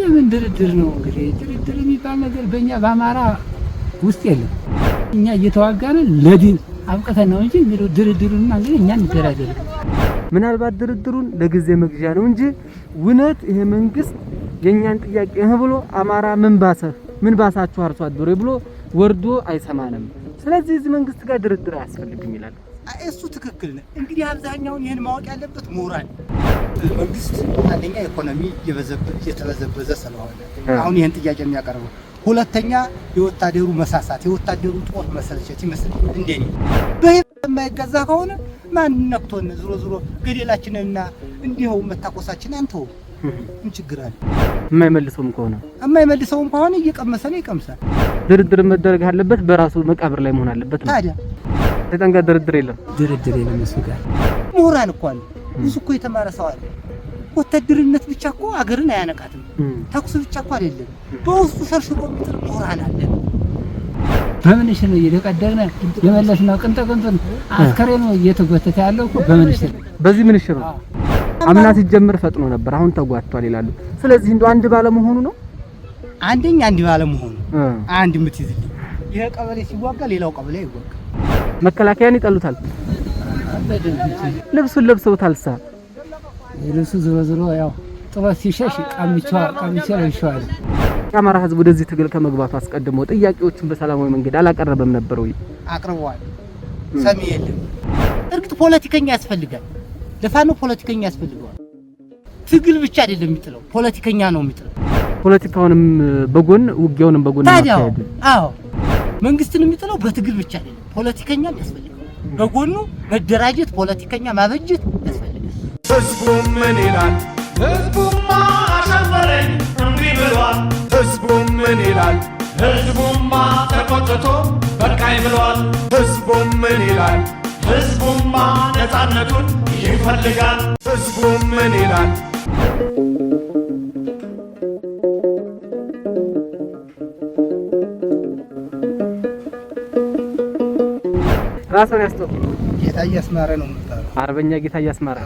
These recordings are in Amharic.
የምን ድርድር ነው እንግዲህ? ድርድር የሚባል ነገር በእኛ በአማራ ውስጥ የለም። እኛ እየተዋጋን ለድል አብቅተን ነው እንጂ ድርድሩንና እንግዲህ እኛ እንደራደር። ምናልባት ድርድሩን ለጊዜ መግዣ ነው እንጂ እውነት ይሄ መንግስት የኛን ጥያቄ ብሎ አማራ ምን ባሳችሁ አርሶ አደሩ ብሎ ወርዶ አይሰማንም። ስለዚህ እዚህ መንግስት ጋር ድርድር አያስፈልግም ይላል። እሱ ትክክል ነው። እንግዲህ አብዛኛውን ይሄን ማወቅ ያለበት ምሁራን መንግስት አንደኛ ኢኮኖሚ እየተበዘበዘ ስለሆነ አሁን ይሄን ጥያቄ የሚያቀርበው፣ ሁለተኛ የወታደሩ መሳሳት የወታደሩ ጦር መሰልቸት ይመስል እንደኔ በየማይገዛ ከሆነ ማን ነክቶን ዝሮ ገደላችንና እንዲሁ መታቆሳችን አንተው ምን ችግር አለ? የማይመልሰውም ከሆነ እየቀመሰ ነው ይቀምሳል። ድርድር መደረግ ያለበት በራሱ መቃብር ላይ መሆን አለበት። ታዲያ ሰይጣን ጋር ድርድር የለም እሱ ጋር ምሁራን እኮ አሉ። ብዙ እኮ የተማረ ሰው አለ። ወታደርነት ብቻ እኮ አገርን አያነቃትም። ተኩስ ብቻ እኮ አይደለም፣ በውስጡ ሸርሽሮ የሚጥል ምሁራን አለ። በምንሽ ነው እየተቀደግነ የመለስነው? ቅንጥቅንጡን አስከሬኑ እየተጎተተ ያለው እኮ በምንሽ ነው። በዚህ ምንሽ ነው አምና ሲጀምር ፈጥኖ ነበር፣ አሁን ተጓቷል ይላሉ። ስለዚህ እንደው አንድ ባለመሆኑ ነው። አንደኛ አንድ ባለመሆኑ አንድ ምትይዝልኝ ይሄ ቀበሌ ሲዋጋ ሌላው ቀበሌ ይዋጋ። መከላከያን ይጠሉታል። ልብሱን ለብሰውታልሳ ልብሱ ዝሮ ያው ጥበት ሲሸሽ ቀሚቻ ለብሸዋል። የአማራ ህዝብ ወደዚህ ትግል ከመግባቱ አስቀድሞ ጥያቄዎችን በሰላማዊ መንገድ አላቀረበም ነበር ወይ? አቅርበዋል። ሰሚ የለም። እርግጥ ፖለቲከኛ ያስፈልጋል። ለፋኖ ፖለቲከኛ ያስፈልገዋል። ትግል ብቻ አይደለም የሚጥለው፣ ፖለቲከኛ ነው የሚጥለው። ፖለቲካውንም በጎን ውጊያውንም በጎን ማካሄድ። አዎ መንግስትን የሚጥለው በትግል ብቻ አይደለም፣ ፖለቲከኛም ያስፈልጋል። በጎኑ መደራጀት፣ ፖለቲከኛ ማበጀት ያስፈልጋል። ህዝቡ ምን ይላል? ህዝቡማ አሸበረኝ እንቢ ብሏል። ህዝቡ ምን ይላል? ህዝቡማ ተቆጥቶ በቃኝ ብሏል። ህዝቡ ምን ይላል? ህዝቡማ ነፃነቱን ይፈልጋል። ህዝቡ ምን ይላል? ራስን ያስተው ጌታ እያስማረ ነው የሚባለው። አርበኛ ጌታ እያስማረ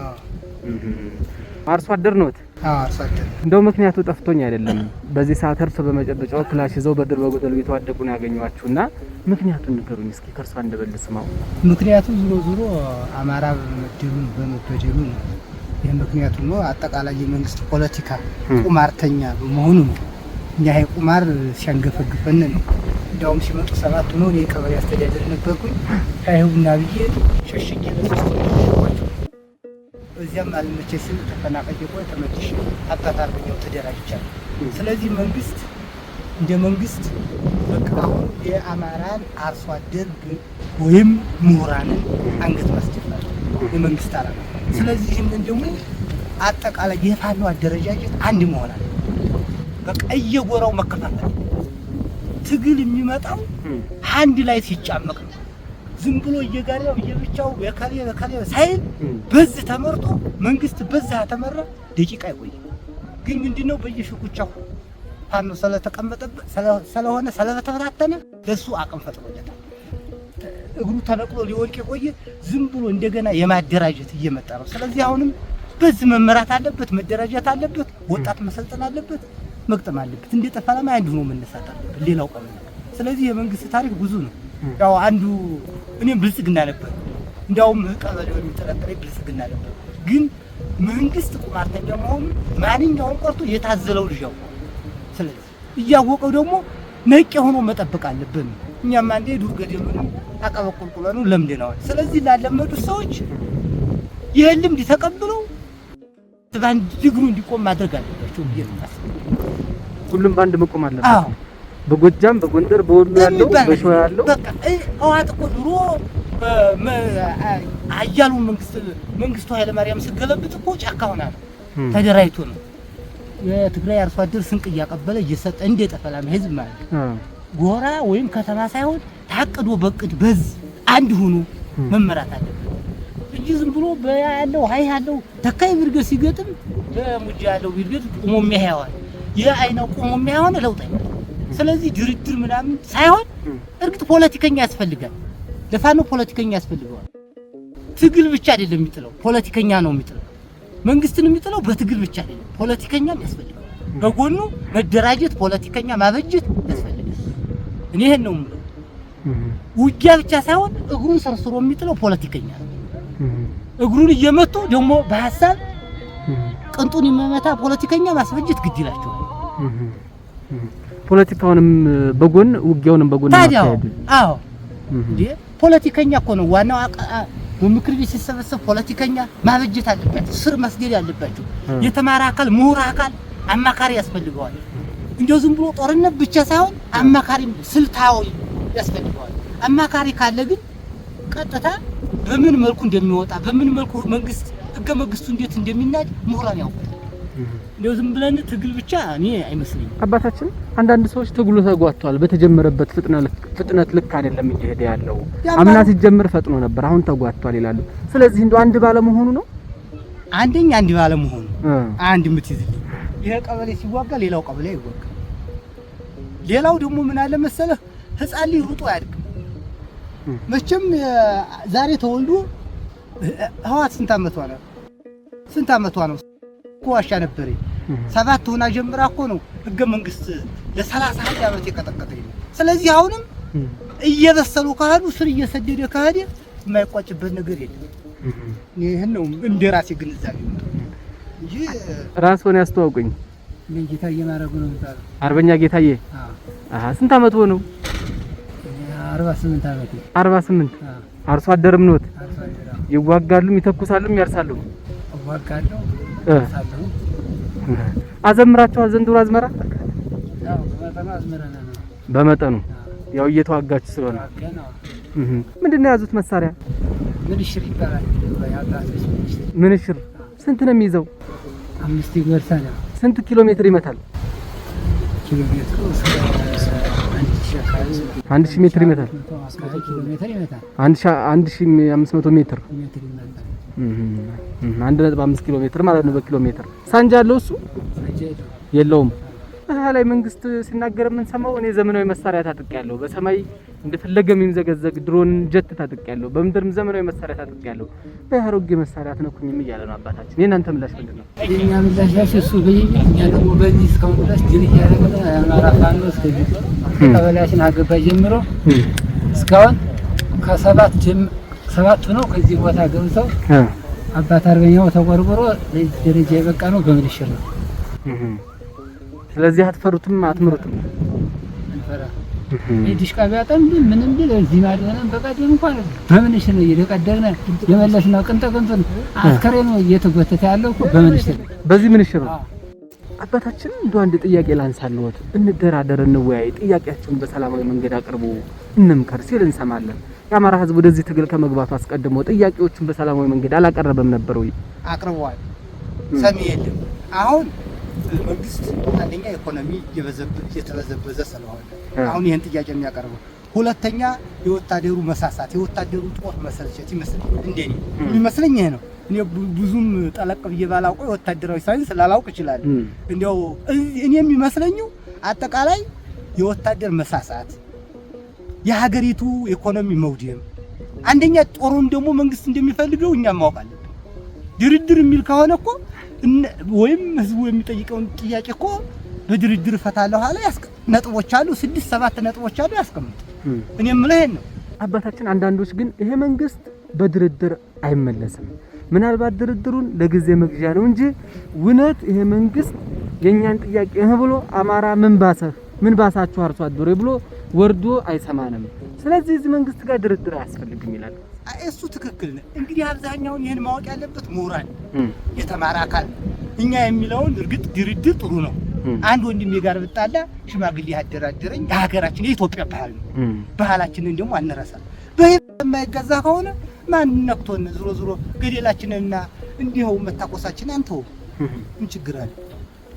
አርሶ አደር ነዎት? አዎ አርሶ አደር። እንደው ምክንያቱ ጠፍቶኝ አይደለም። በዚህ ሰዓት እርፍ በመጨበጫው ክላሽ ይዘው በድር በጎደሉ እየተዋደቁ ነው ያገኘኋችሁና ምክንያቱን ንገሩኝ እስኪ ከርሷ እንደበልስማው። ምክንያቱ ዙሮ አማራ በመበደሉ ነው። ይሄ ምክንያቱ ነው። አጠቃላይ የመንግስት ፖለቲካ ቁማርተኛ በመሆኑ ነው። እኛ ይሄ ቁማር ሲያንገፈግፈን ነው። እንዳውም ሲመጡ 7 ነው እኔ ቀበሌ አስተዳደር ነበርኩኝ። አይሁንና ብዬ ሸሽጌ ለሶስት እዚያም አልመቼ ሲል ተፈናቀየ ቆይ ተመልሼ አጣጣ አርበኛው ተደራጅቻለሁ። ስለዚህ መንግስት እንደ መንግስት በቃ አሁን የአማራን አርሶ አደር ወይም ምሁራንን አንገት ማስደፋት የመንግስት ዓላማ። ስለዚህ ይህንን ደግሞ አጠቃላይ የፋኖ አደረጃጀት አንድ መሆን አለ። በቃ እየጎራው መከፋፈል ትግል የሚመጣው አንድ ላይ ሲጫመቅ ነው። ዝም ብሎ እየጋሪያው እየብቻው በካሌ ሳይል በዚህ ተመርጦ መንግስት በዛ ተመራ ደቂቃ አይቆይም። ግን ምንድነው በየሽኩቻው ፋኖ ስለተቀመጠበት ስለሆነ ስለተበታተነ ለሱ አቅም ፈጥሮለታል። እግሩ ተነቅሎ ሊወድቅ የቆየ ዝም ብሎ እንደገና የማደራጀት እየመጣ ነው። ስለዚህ አሁንም በዚህ መመራት አለበት፣ መደራጀት አለበት፣ ወጣት መሰልጠን አለበት፣ መቅጠም አለበት። እንደ ጠፋላማ አንዱ ነው መነሳት አለበት፣ ሌላው ቀን። ስለዚህ የመንግስት ታሪክ ብዙ ነው። ያው አንዱ እኔም ብልጽግና ነበር፣ እንዳውም ቀበሌው የሚተረከረኝ ብልጽግና ነበር። ግን መንግስት ቁማርተኛ መሆኑ ማንኛውም ቆርጦ የታዘለው ልጅ ያው። ስለዚህ እያወቀው ደግሞ ነቄ ሆኖ መጠበቅ አለብን። እኛም አንዴ ዱር ገደሉን አቀበቁልቁለኑ ለምደናል። ስለዚህ ላለመዱ ሰዎች ይሄን ልምድ ተቀብለው በአንድ እግሩ እንዲቆም ማድረግ አለባቸው ብዬ ነው የማስበው። ሁሉም በአንድ መቆም አለበት። በጎጃም በጎንደር በወሎ ያለው በሸዋ ያለው በቃ ህወሓት እኮ ድሮ አያሉ መንግስቱ ኃይለማርያም ሲገለብጥ እኮ ጫካ ሆና ነው ተደራጅቶ ነው የትግራይ አርሶ አደር ስንቅ እያቀበለ እየሰጠ እንደ ጠፈላም ህዝብ ማለት ጎራ ወይም ከተማ ሳይሆን ታቅዶ በቅድ በዝ አንድ ሆኖ መመራት አለበት እንጂ ዝም ብሎ በያለው ያለው ተካይ ብርገት ሲገጥም በሙጃ ያለው ብርገት ቆሞ የሚያያዋል የአይናው ቆሞ የሚያያውን ለውጥ አይመጣም። ስለዚህ ድርድር ምናምን ሳይሆን እርግጥ ፖለቲከኛ ያስፈልጋል። ለፋኖ ፖለቲከኛ ያስፈልገዋል። ትግል ብቻ አይደለም የሚጥለው፣ ፖለቲከኛ ነው የሚጥለው። መንግስትን የሚጥለው በትግል ብቻ አይደለም፣ ፖለቲከኛም ያስፈልጋል። በጎኑ መደራጀት ፖለቲከኛ ማበጀት ያስፈልጋል። እኔ ይሄን ነው የምለው። ውጊያ ብቻ ሳይሆን እግሩን ሰርስሮ የሚጥለው ፖለቲከኛ ነው። እግሩን እየመቱ ደግሞ በሐሳብ ቅንጡን የሚመታ ፖለቲከኛ ማስበጀት ግድ ይላቸዋል። ፖለቲካውንም በጎን ውጊያውንም በጎን ማካሄድ። አዎ እንዴ ፖለቲከኛ እኮ ነው ዋናው። በምክር ቤት ሲሰበሰብ ፖለቲከኛ ማበጀት አለበት፣ ስር መስገድ ያለባቸው የተማረ አካል ምሁር አካል አማካሪ ያስፈልገዋል። እንደው ዝም ብሎ ጦርነት ብቻ ሳይሆን አማካሪ ስልታዊ ያስፈልገዋል። አማካሪ ካለ ግን ቀጥታ በምን መልኩ እንደሚወጣ በምን መልኩ መንግስት ህገ መንግስቱ እንዴት እንደሚናድ ምሁራን ያውቃል። እንደው ዝም ብለን ትግል ብቻ እኔ አይመስልኝም። አባታችን አንዳንድ ሰዎች ትግሉ ተጓቷል፣ በተጀመረበት ፍጥነት ልክ አይደለም እየሄደ ያለው። አምና ሲጀምር ፈጥኖ ነበር፣ አሁን ተጓቷል ይላሉ። ስለዚህ እንደው አንድ ባለመሆኑ ነው። አንደኛ አንድ ባለመሆኑ አንድ ምትይዝልኝ ይሄ ቀበሌ ሲዋጋ ሌላው ቀበሌ ይዋጋ። ሌላው ደግሞ ምን አለ መሰለህ ህፃን ልጅ ሩጦ አያድግም። መቼም ዛሬ ተወልዶ ህዋት ስንት አመቷ ነው? ስንት አመቷ ነው? ዋሻ ነበር 7 ሆና ጀምራ እኮ ነው ህገ መንግስት ለ30 አመት የቀጠቀጠኝ። ስለዚህ አሁንም እየበሰሉ ካሄዱ ስር እየሰደደ ካሄደ የማይቋጭበት ነገር የለም። ይሄን ነው እንደራሴ ግንዛቤ እንጂ ራስዎን ያስተዋውቁኝ። ምን ጌታዬ ማረጉ ነው የሚባለው? አርበኛ ጌታዬ። ስንት አመት ሆነው? 48 አመት። 48 አርሶ አደርም ነዎት? ይዋጋሉም ይተኩሳሉም ያርሳሉም? ይዋጋሉ ያርሳሉ። አዘምራቸዋል ዘንድሮ አዝመራ? ያው በመጠኑ አዝመረና ነው። በመጠኑ ያው እየተዋጋችሁ ስለሆነ ምንድነው የያዙት መሳሪያ? ምንሽር ይባላል። ምንሽር ስንት ነው የሚይዘው? 5 ይጎርሳል። ስንት ኪሎ ሜትር ይመታል? ኪሎ ሜትሩ 1000 ሜትር ይመታል። 1500 ሜትር 1.5 ኪሎ ሜትር ማለት ነው በኪሎ ሜትር። ሳንጃ አለው እሱ የለውም። ላይ መንግስት ሲናገር ምን ሰማው? እኔ ዘመናዊ መሳሪያ ታጥቄያለሁ፣ በሰማይ እንደፈለገ የሚዘገዘግ ድሮን ጀት ታጥቄያለሁ፣ በምድርም ዘመናዊ መሳሪያ ታጥቄያለሁ፣ በአሮጌ መሳሪያ አትነኩኝም እያለ ነው አባታችን። የእናንተ ምላሽ ምንድን ነው? የእኛ ምላሽ እሱ እኛ ደግሞ በዚህ እስካሁን ድረስ ድል እያደረግን አማራ ፋኖ እስከዚህ ቀበሌያችን አገባ ጀምሮ እስካሁን ሰባት ነው ከዚህ ቦታ ገብተው አባት አርበኛው ተቆርቆሮ ለዚህ ደረጃ የበቃ ነው በምንሽር ነው። ስለዚህ አትፈሩትም አትምሩትም? አንፈራ ዲሽቃ ቢያጠም ምንም ቢል እዚህ ማደረን በቀደም እንኳን በምንሽር ነው እየደቀደግነ የመለስነው ቅንጠቅንጡን አስከሬኑ እየተጎተተ ያለው እኮ በምንሽር ነው። በዚህ ምንሽር ነው። አባታችን እንደው አንድ ጥያቄ ላንሳልዎት፣ እንደራደር፣ እንወያይ፣ ጥያቄያችሁን በሰላማዊ መንገድ አቅርቡ፣ እንምከር ሲል እንሰማለን። የአማራ ሕዝብ ወደዚህ ትግል ከመግባቱ አስቀድሞ ጥያቄዎቹን በሰላማዊ መንገድ አላቀረበም ነበር ወይ? አቅርቧል። ሰሚ የለም። አሁን መንግስት አንደኛ ኢኮኖሚ እየተበዘበዘ ስለሆነ አሁን ይሄን ጥያቄ የሚያቀርበው፣ ሁለተኛ የወታደሩ መሳሳት የወታደሩ ጦር መሰልቸት ይመስላል። እንደኔ የሚመስለኝ ይሄ ነው። እኔ ብዙም ጠለቅ ብዬ ባላውቀው ወታደራዊ ሳይንስ ላላውቅ ይችላል። እንደው እኔ የሚመስለኝ አጠቃላይ የወታደር መሳሳት፣ የሀገሪቱ ኢኮኖሚ መውደም፣ አንደኛ ጦሩን ደግሞ መንግስት እንደሚፈልገው እኛም ማወቅ አለብን። ድርድር የሚል ከሆነ እኮ ወይም ህዝቡ የሚጠይቀውን ጥያቄ እኮ በድርድር ፈታለሁ አለ። ነጥቦች አሉ፣ 6-7 ነጥቦች አሉ ያስቀምጥ። እኔ የምለው ይሄን ነው አባታችን። አንዳንዶች ግን ይሄ መንግስት በድርድር አይመለስም፣ ምናልባት ድርድሩን ለጊዜ መግዣ ነው እንጂ እውነት ይሄ መንግስት የኛን ጥያቄ ብሎ አማራ ምን ባሳችሁ አርሶ አደሩ ብሎ ወርዶ አይሰማንም። ስለዚህ እዚህ መንግስት ጋር ድርድር አያስፈልግም ይላል። እሱ ትክክል ነው። እንግዲህ አብዛኛውን ይሄን ማወቅ ያለበት ምሁራን የተማረ አካል። እኛ የሚለውን እርግጥ ድርድር ጥሩ ነው። አንድ ወንድሜ ጋር ብጣላ ሽማግሌ ያደራደረኝ የሀገራችን የኢትዮጵያ ባህል ነው። ባህላችንን ደግሞ አንረሳም። በማይገዛ ከሆነ ማን ነክቶን ዞሮ ገደላችንና እንዲሁ መታቆሳችን አንተው ምን ችግር አለ?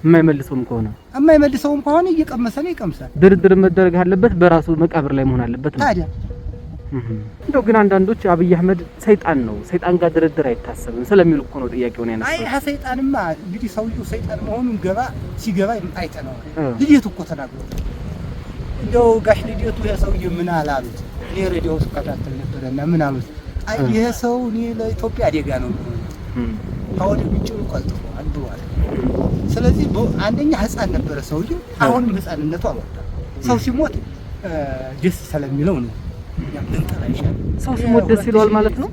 የማይመልሰውም ከሆነ እየቀመሰ ነው ይቀምሳል። ድርድር መደረግ አለበት፣ በራሱ መቃብር ላይ መሆን አለበት ነው ታዲያ። እንደው ግን አንዳንዶች አብይ አህመድ ሰይጣን ነው፣ ሰይጣን ጋር ድርድር አይታሰብም ስለሚሉ እኮ ነው ጥያቄውን ያነሳው። አይ ሰይጣንማ እንግዲህ ሰውዬው ሰይጣን መሆኑን ሲገባ አይተነው። ልደቱ እኮ ተናግሮት እንደው ጋሽ ልደቱ የሰውዬ ምን አላሉት? እኔ ሬዲዮ ስከታተል ነበርና ምን አሉት? አይ ይሄ ሰው እኔ ለኢትዮጵያ አደጋ ነው፣ ታወደ ምንጭ ቀልጦ አንዱዋል። ስለዚህ አንደኛ ህፃን ነበረ ሰውዬው፣ አሁንም ህፃንነቱ አልወጣም። ሰው ሲሞት ደስ ስለሚለው ነው። ሰው ሲሞት ደስ ይለዋል ማለት ነው።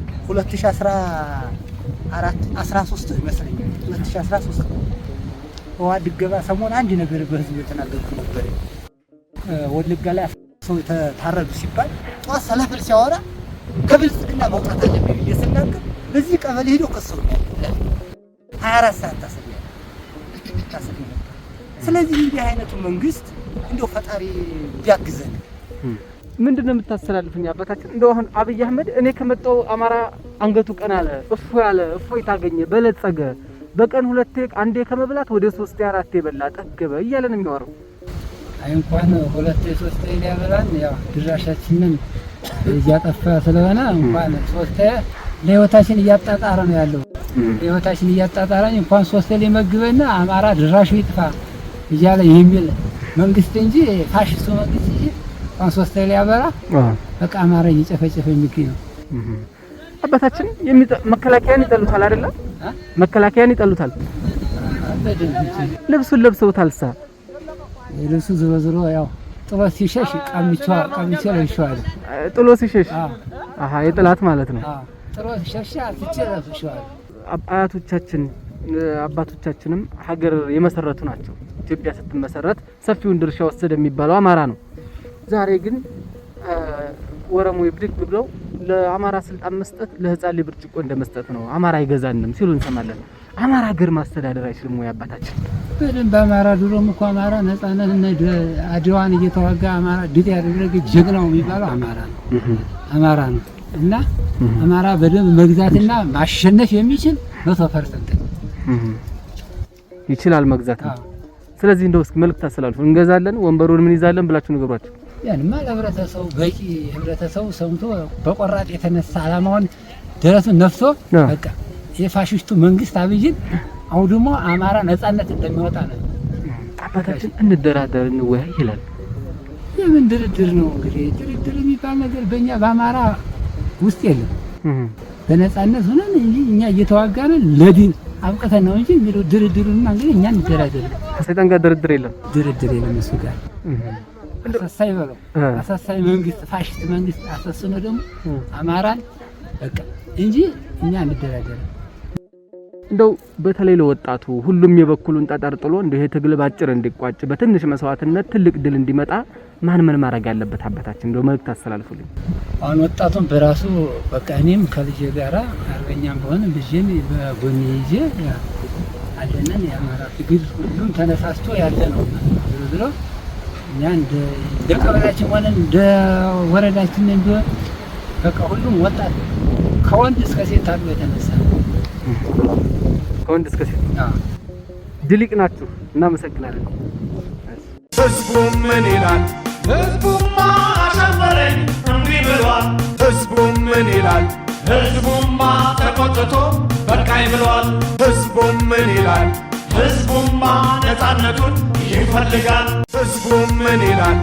13 ይመስለኛል 2013 ወዋድ ገባ ሰሞን አንድ ነገር በህዝብ የተናገርኩ ነበር። ወለጋ ላይ ሰው ተታረዱ ሲባል ጧት ሰለፍል ሲያወራ ከብልጽግና መውጣት አለብኝ እየሰናከ በዚህ ቀበሌ ሄዶ ከሰው 24 ሰዓት ታሰቢያ። ስለዚህ እንዲህ አይነቱ መንግስት እንደው ፈጣሪ ቢያግዘን። ምንድነው የምታስተላልፉኝ አባታችን? እንደው አሁን አብይ አህመድ እኔ ከመጣው አማራ አንገቱ ቀና አለ፣ እፎይታ አገኘ፣ በለጸገ፣ በቀን 2 አንዴ ከመብላት ወደ 3 4 በላ ጠገበ እያለ ነው የሚያወራው። አይ እንኳን 2 3 ሊያበላን ያው ድራሻችንን እያጠፋ ስለሆነ እንኳን 3 ለህይወታችን እያጣጣረ ነው ያለው። ለህይወታችን እያጣጣረ እንኳን 3 ሊመግበና አማራ ድራሹ ይጥፋ እያለ የሚል መንግስት እንጂ ፋሽስቱ መንግስት እንጂ እንኳን 3 ሊያበላ በቃ አማራ እየጨፈጨፈ የሚገኝ ነው። አባታችን መከላከያን ይጠሉታል አይደል? መከላከያን ይጠሉታል። ልብሱን ለብሰውታልሳ ልብሱ ዝሮ ያው ጥሎ ሲሸሽ ቀምቻ ለብሸዋል። ጥሎ ሲሸሽ አሃ የጥላት ማለት ነው። ጥሎ ሲሸሽ አትቼ ለብሸዋል። አያቶቻችን አባቶቻችንም ሀገር የመሰረቱ ናቸው። ኢትዮጵያ ስትመሰረት ሰፊውን ድርሻ ወሰደ የሚባለው አማራ ነው። ዛሬ ግን ወረሙ ይብድግ ብለው ለአማራ ስልጣን መስጠት ለህፃን ልጅ ብርጭቆ እንደመስጠት ነው። አማራ አይገዛንም ሲሉ እንሰማለን። አማራ ሀገር ማስተዳደር አይችልም ወይ አባታችን? በደንብ አማራ ድሮም እኮ አማራ ነፃነት አድዋን እየተዋጋ አማራ ድል ያደረገ ጀግናው የሚባለው አማራ ነው እና አማራ በደንብ መግዛትና ማሸነፍ የሚችል 100% ይችላል መግዛት። ስለዚህ እንደው እስኪ መልእክት አስተላልፉ። እንገዛለን ወንበሩን ምን ይዛለን ብላችሁ ንገሯቸው። ያንማ ለህብረተሰቡ በቂ ህብረተሰቡ ሰምቶ በቆራጥ የተነሳ አላማውን ደረቱን ነፍቶ በቃ የፋሽስቱ መንግስት አብይን አሁን ደግሞ አማራ ነፃነት እንደሚወጣ ነው። አባታችን እንደራደር እንወያይ ይላል። የምን ድርድር ነው እንግዲህ? ድርድር የሚባል ነገር በእኛ በአማራ ውስጥ የለም። በነፃነት ሆነን እንጂ እኛ እየተዋጋን ለዲን አብቀተን ነው እንጂ የሚለው ድርድሩና እንግዲህ እኛ እንደራደር። ከሰይጣን ጋር ድርድር የለም። እሱ ጋር አሳሳይ በለው አሳሳይ መንግስት ፋሽስት መንግስት አሳስኖ ደግሞ አማራን በቃ እንጂ እኛ እንደራደር። እንደው በተለይ ለወጣቱ ሁሉም የበኩሉን ጠጠር ጥሎ እንደው ይሄ ትግል ባጭር እንዲቋጭ በትንሽ መስዋዕትነት ትልቅ ድል እንዲመጣ ማን ማድረግ ያለበት አባታችን? እንደው መልእክት አስተላልፉልኝ። አሁን ወጣቱን በራሱ በቃ እኔም ከልጄ ጋራ አርበኛም ሆነ ልጄን በጎኔ ይዤ አለነን የአማራ ትግል ሁሉም ተነሳስቶ ያለ ነው ብሎ እኛ እንደ ቀበሌያችን ሆነ እንደ ወረዳችን እንደ በቃ ሁሉም ወጣት ከወንድ እስከ ሴት አሉ የተነሳ ከወንድ እስከ ሴት ድልቅ ናችሁ። እናመሰግናለን። ህዝቡ ምን ይላል? ህዝቡማ አሻፈረኝ እምቢ ብሏል። ህዝቡ ምን ይላል? ህዝቡማ ተቆጥቶ በቃኝ ብሏል። ህዝቡ ምን ይላል? ህዝቡማ ነፃነቱን ይፈልጋል። ህዝቡ ምን ይላል?